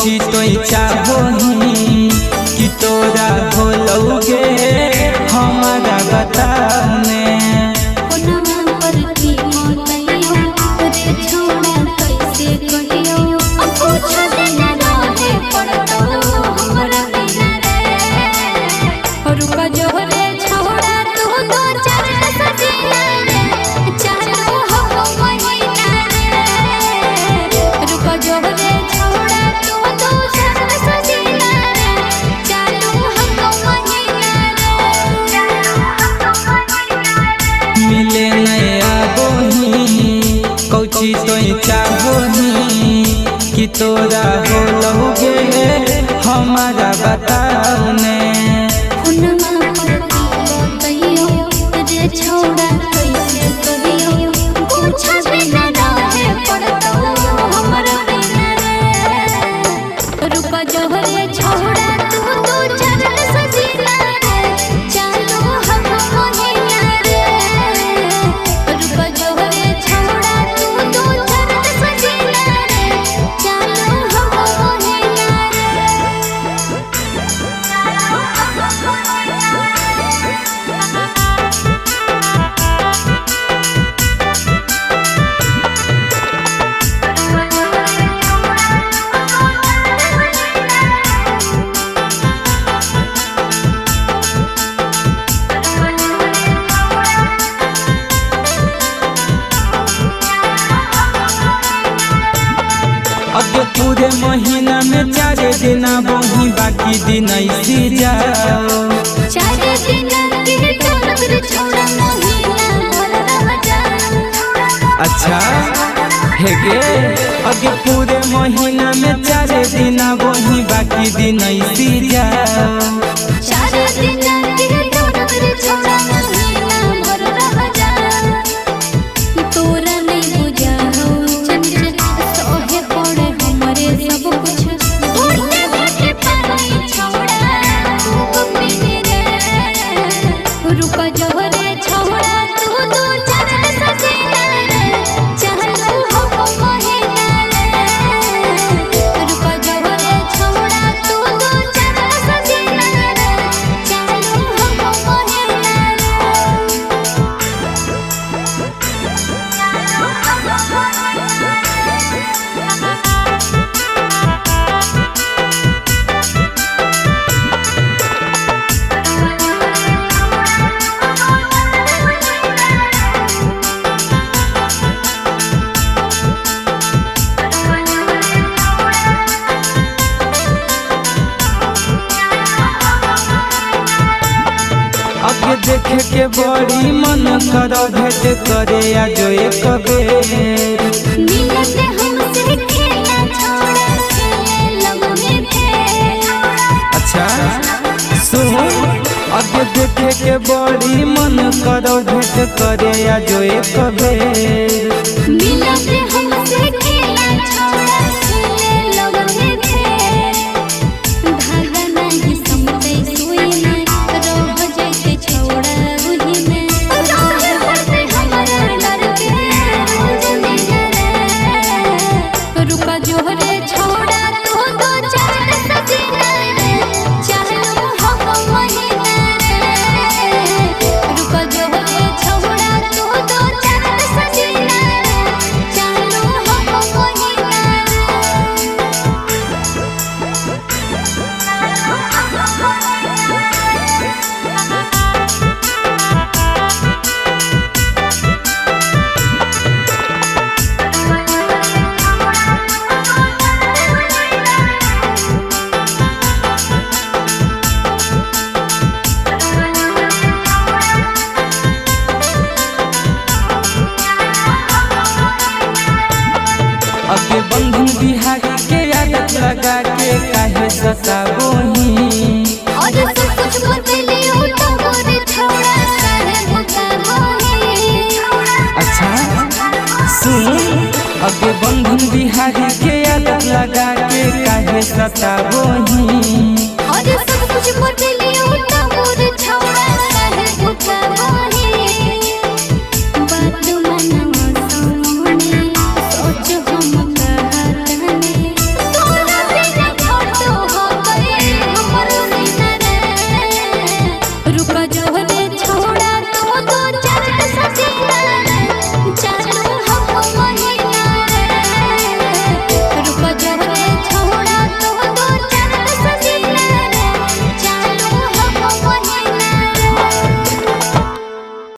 कौची तो चाहोही कि तोरा भोलोगे हमारा बताने। मिले नया बोही कौची तो चाहोही कि तोरा भोलोगे हमारा बताने। अब पूरे महीना में 4 दिन बोही बाकी दिन ऐसी जाओ। 4 दिन के तोर छोड़ा महीना भर रह जा। अच्छा है गे अब पूरे महीना में 4 दिन बोही बाकी दिन ऐसी जाओ। 4 दिन के तोर छोड़ा महीना भर रह जा। तोरा नहीं बुझा हो चंचल सोहे पड़े हमरे सब कुछ घोटे घोटे पानी छोड़ा तू पीने रे। रुका जोहरे छोड़ा तू तो चल सजीना रे। चलो हो महीना रे। रुका जोहरे छोड़ा तू तो चल सजीना रे। चलो हो महीना अब देखे के बड़ी मन करो भेंट करे आ जो एक बेर। मिलते हमसे खेला छोड़ा खेले लगने थे। अच्छा सुन अब देखे के बड़ी मन करो भेंट करे आ जो एक बेर। मिलते हमसे खेला छोड़ा खेले लगने थे। धागा नहीं समझे सोई में रह जैसे छोड़ा वही में। पड़ते हमारा डर के रोज मिले रे। रुका जोहरे छोड़ा तू तो चल सजीना रे। चलो हो महीना रे। रुका जोहरे छोड़ा तू तो चल सजीना रे। चलो हो महीना अब बंधन बिहारी के आदत लगा के काहे सताबोही। और सब कुछ बदले उठा मोरे छोड़ा काहे भूखा होही। अच्छा सुन अब बंधन बिहारी के आदत लगा के काहे सताबोही। और सब कुछ बदले